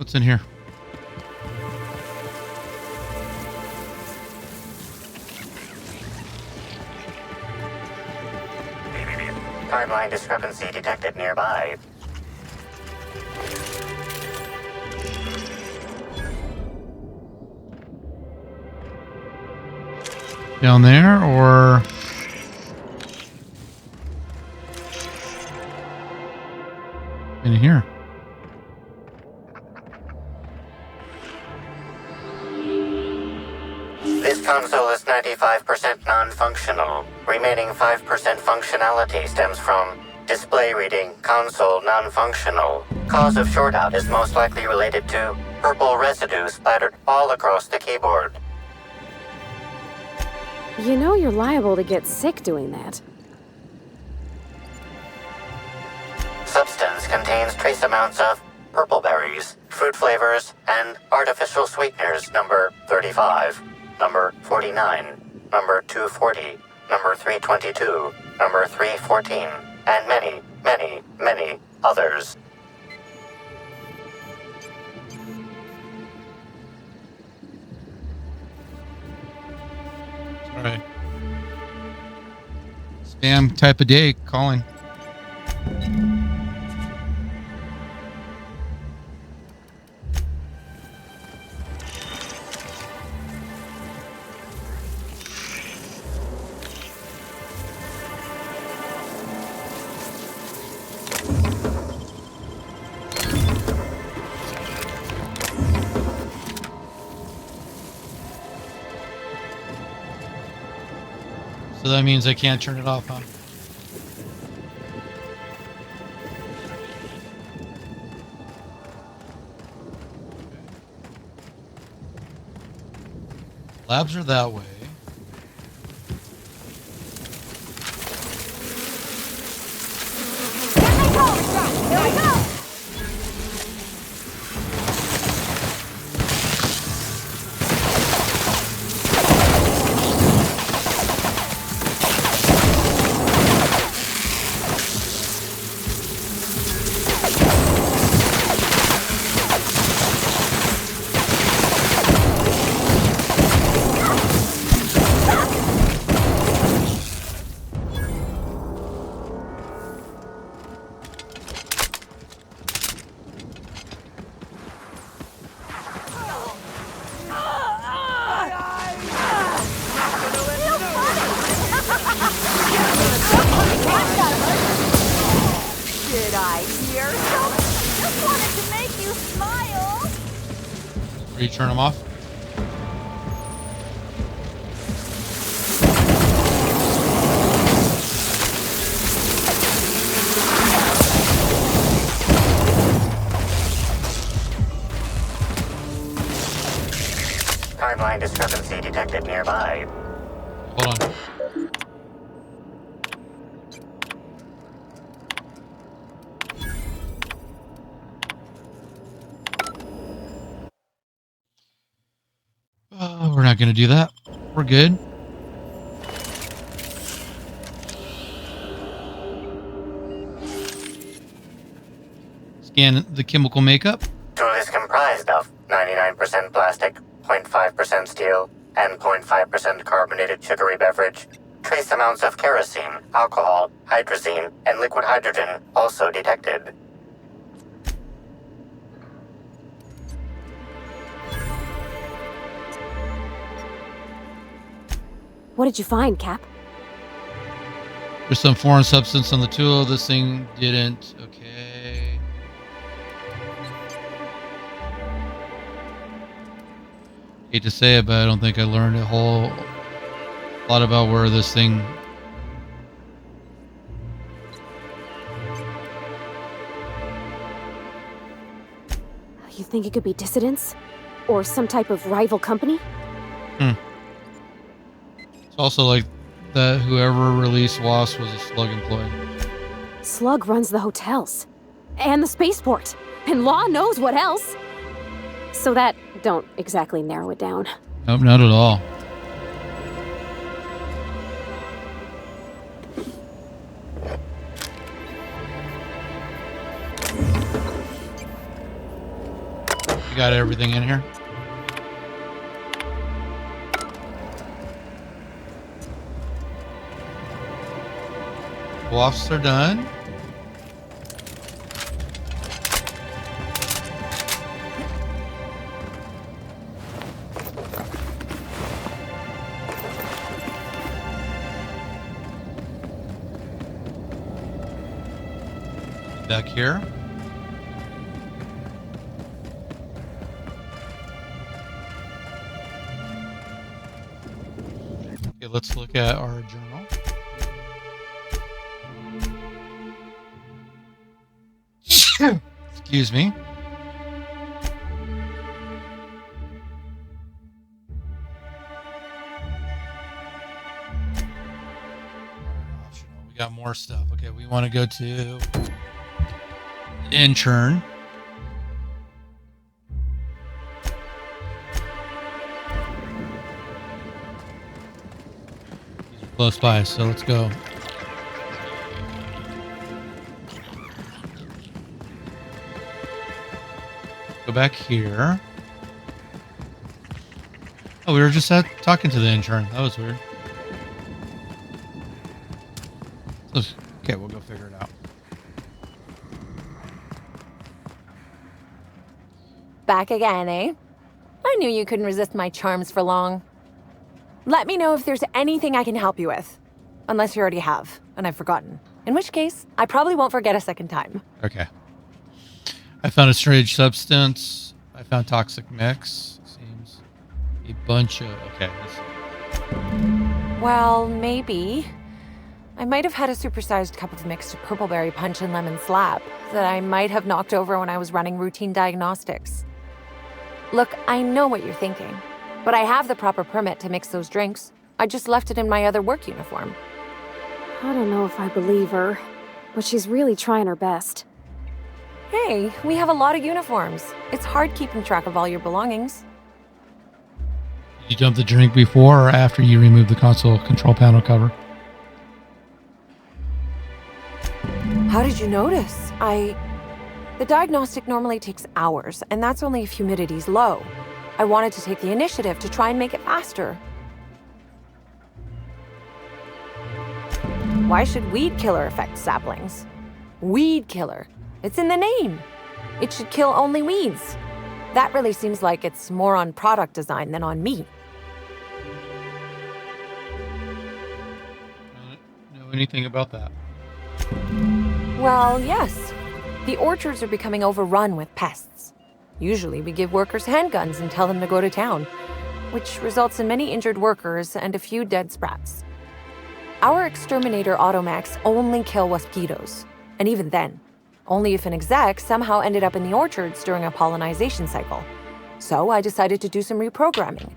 What's in here? Timeline discrepancy detected nearby. Down there, or in here? This console is 95% non-functional. Remaining 5% functionality stems from display reading console non-functional. Cause of shortout is most likely related to purple residue splattered all across the keyboard. You know you're liable to get sick doing that. Substance contains trace amounts of purple berries, fruit flavors, and artificial sweeteners number 35, number 49, number 240, number 322, number 314, and many, many, many others. All right. Spam type of day calling. So that means I can't turn it off, huh? Labs are that way. Here we go! Did I hear something? Just wanted to make you smile. Will you turn them off? Timeline discrepancy detected nearby. Hold on. We're not going to do that. We're good. Scan the chemical makeup. Tool is comprised of 99% plastic, 0.5% steel, and 0.5% carbonated sugary beverage. Trace amounts of kerosene, alcohol, hydrazine, and liquid hydrogen also detected. What did you find, Cap? There's some foreign substance on the tool. This thing didn't. Okay. Hate to say it, but I don't think I learned a whole lot about where this thing. You think it could be dissidents? Or some type of rival company? It's also like that whoever released Wasp was a Slug employee. Slug runs the hotels. And the spaceport. And Law knows what else. So that don't exactly narrow it down. Nope, not at all. got everything in here? Wafts are done. Back here. Okay, let's look at our journal. Excuse me. Optional. We got more stuff. Okay, we want to go to intern. These are close by, so let's go. Go back here. Oh, we were just talking to the intern. That was weird. Okay, we'll go figure it out. Back again, eh? I knew you couldn't resist my charms for long. Let me know if there's anything I can help you with. Unless you already have, and I've forgotten. In which case, I probably won't forget a second time. Okay. I found a strange substance. I found toxic mix. Seems a bunch of... Okay. Well, maybe. I might have had a supersized cup of mixed purpleberry punch and lemon slap that I might have knocked over when I was running routine diagnostics. Look, I know what you're thinking, but I have the proper permit to mix those drinks. I just left it in my other work uniform. I don't know if I believe her, but she's really trying her best. Hey, we have a lot of uniforms. It's hard keeping track of all your belongings. Did you dump the drink before or after you removed the console control panel cover? How did you notice? The diagnostic normally takes hours, and that's only if humidity's low. I wanted to take the initiative to try and make it faster. Why should weed killer affect saplings? Weed killer. It's in the name. It should kill only weeds. That really seems like it's more on product design than on me. Know anything about that? Well, yes. The orchards are becoming overrun with pests. Usually we give workers handguns and tell them to go to town, which results in many injured workers and a few dead sprats. Our exterminator automax only kill mosquitoes, and even then, only if an exec somehow ended up in the orchards during a pollinization cycle. So I decided to do some reprogramming.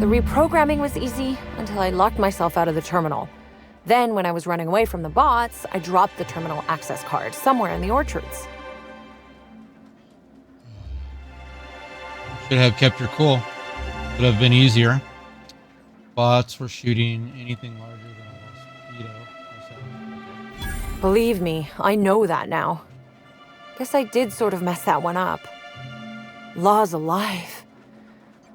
The reprogramming was easy until I locked myself out of the terminal. Then, when I was running away from the bots, I dropped the terminal access card somewhere in the orchards. Should have kept your cool. Would have been easier. Bots were shooting anything larger than a mosquito. Believe me, I know that now. Guess I did sort of mess that one up. Law's alive.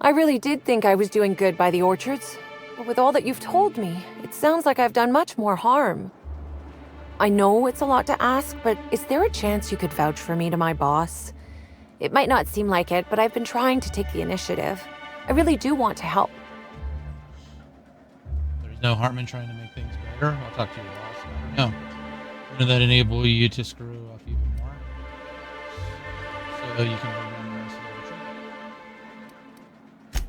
I really did think I was doing good by the orchards. But with all that you've told me, it sounds like I've done much more harm. I know it's a lot to ask, but is there a chance you could vouch for me to my boss? It might not seem like it, but I've been trying to take the initiative. I really do want to help. There's no harm in trying to make things better. I'll talk to your boss. I don't know. Wouldn't that enable you to screw up even more? So you can bring down the rest of the orchard?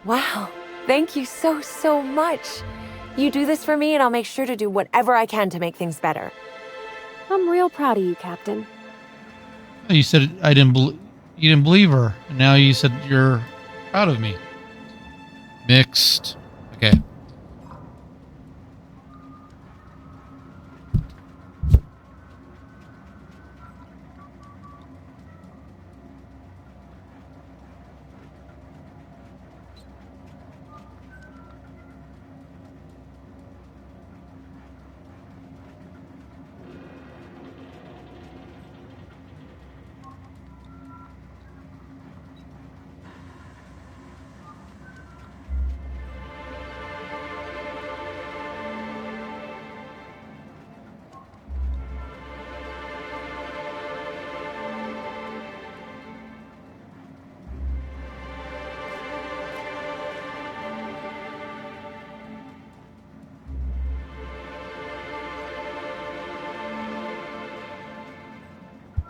Wow. Thank you so much. You do this for me and I'll make sure to do whatever I can to make things better. I'm real proud of you, Captain. You said you didn't believe her, and now you said you're proud of me. Mixed. Okay.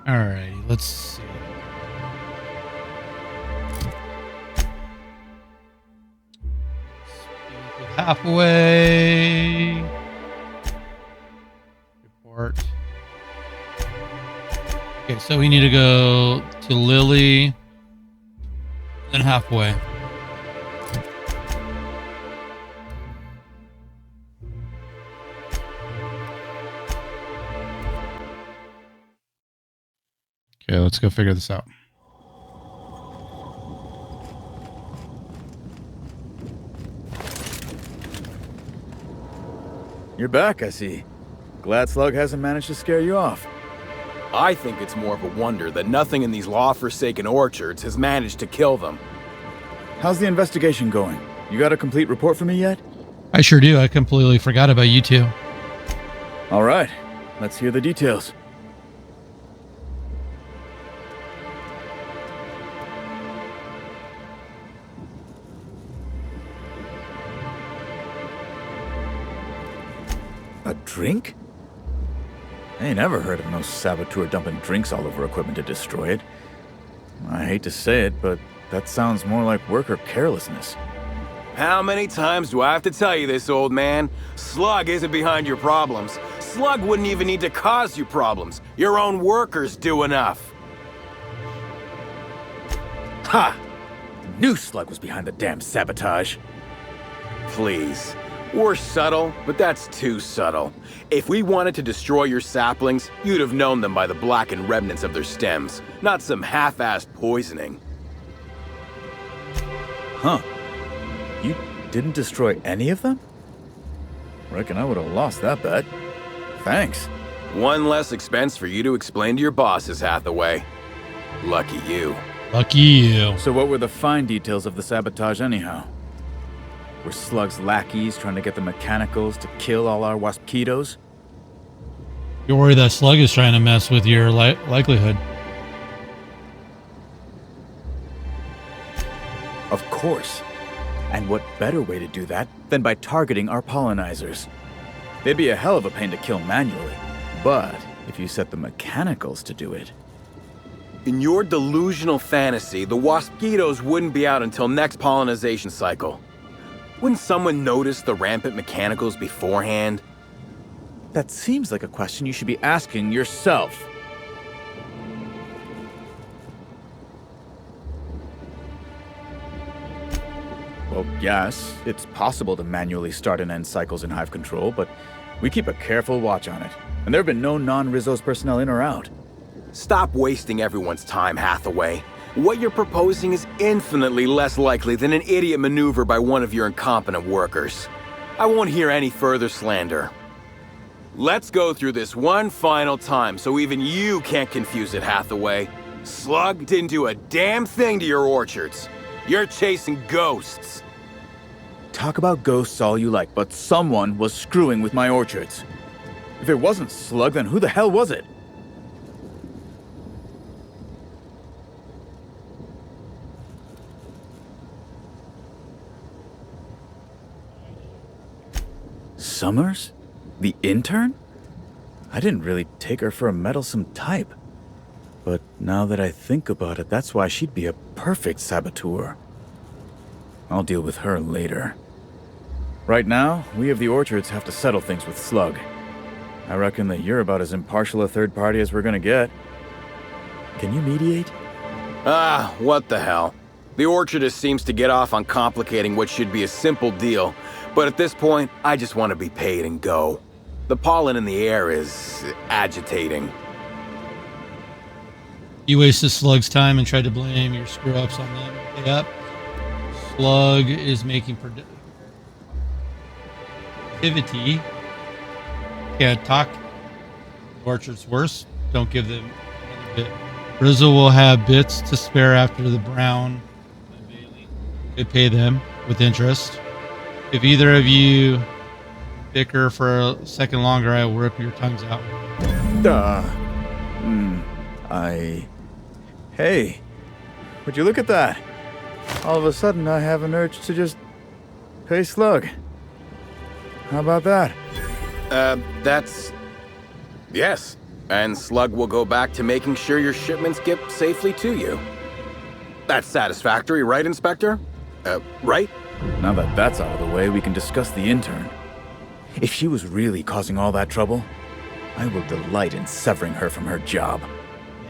Alrighty, let's see. Speak with Hathaway. Report. Okay, so we need to go to Lily, then Hathaway. Okay, let's go figure this out. You're back, I see. Glad Slug hasn't managed to scare you off. I think it's more of a wonder that nothing in these law-forsaken orchards has managed to kill them. How's the investigation going? You got a complete report for me yet? I sure do. I completely forgot about you two. All right, let's hear the details. A drink? I ain't never heard of no saboteur dumping drinks all over equipment to destroy it. I hate to say it, but that sounds more like worker carelessness. How many times do I have to tell you this, old man? Slug isn't behind your problems. Slug wouldn't even need to cause you problems. Your own workers do enough. Ha! Knew Slug was behind the damn sabotage. Please. We're subtle, but that's too subtle. If we wanted to destroy your saplings, you'd have known them by the blackened remnants of their stems, not some half-assed poisoning. Huh. You didn't destroy any of them? Reckon I would have lost that bet. Thanks. One less expense for you to explain to your bosses, Hathaway. Lucky you. Lucky you. So what were the fine details of the sabotage anyhow? Were Slug's lackeys trying to get the mechanicals to kill all our waspitos? You're worried that Slug is trying to mess with your likelihood. Of course. And what better way to do that than by targeting our pollinizers? They'd be a hell of a pain to kill manually. But if you set the mechanicals to do it... In your delusional fantasy, the waspitos wouldn't be out until next pollinization cycle. Wouldn't someone notice the rampant mechanicals beforehand? That seems like a question you should be asking yourself. Well, yes, it's possible to manually start and end cycles in Hive Control, but we keep a careful watch on it. And there have been no non-Rizzo's personnel in or out. Stop wasting everyone's time, Hathaway. What you're proposing is infinitely less likely than an idiot maneuver by one of your incompetent workers. I won't hear any further slander. Let's go through this one final time so even you can't confuse it, Hathaway. Slug didn't do a damn thing to your orchards. You're chasing ghosts. Talk about ghosts all you like, but someone was screwing with my orchards. If it wasn't Slug, then who the hell was it? Summers? The intern? I didn't really take her for a meddlesome type. But now that I think about it, that's why she'd be a perfect saboteur. I'll deal with her later. Right now, we of the orchards have to settle things with Slug. I reckon that you're about as impartial a third party as we're gonna get. Can you mediate? Ah, what the hell. The orchardist seems to get off on complicating what should be a simple deal, but at this point, I just want to be paid and go. The pollen in the air is agitating. You wasted Slug's time and tried to blame your screw-ups on them. Yep. Slug is making productivity. Can't talk. The orchard's worse. Don't give them another bit. Rizzo will have bits to spare after the Brown unveiling. Could pay them with interest. If either of you bicker for a second longer, I will rip your tongues out. Hey, would you look at that? All of a sudden, I have an urge to just pay Slug. How about that? Yes. And Slug will go back to making sure your shipments get safely to you. That's satisfactory, right, Inspector? Right? Now that that's out of the way, we can discuss the intern. If she was really causing all that trouble, I will delight in severing her from her job.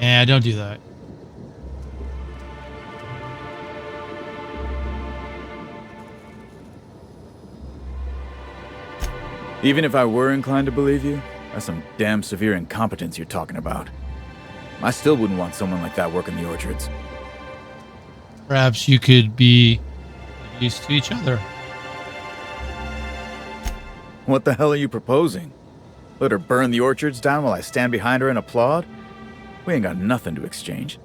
Don't do that. Even if I were inclined to believe you, that's some damn severe incompetence you're talking about. I still wouldn't want someone like that working the orchards. Perhaps you could be used to each other. What the hell are you proposing? Let her burn the orchards down while I stand behind her and applaud? We ain't got nothing to exchange.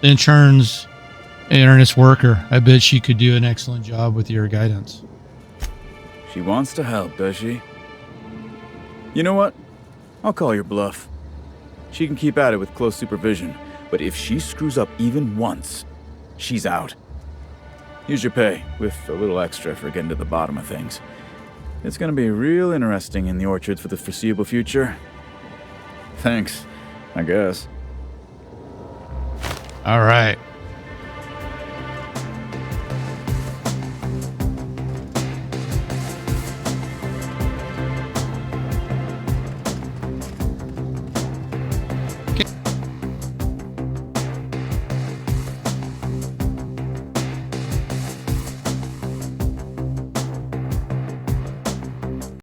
The intern's an earnest worker. I bet she could do an excellent job with your guidance. She wants to help, does she? You know what? I'll call your bluff. She can keep at it with close supervision, but if she screws up even once, she's out. Here's your pay, with a little extra for getting to the bottom of things. It's gonna be real interesting in the orchards for the foreseeable future. Thanks, I guess. All right.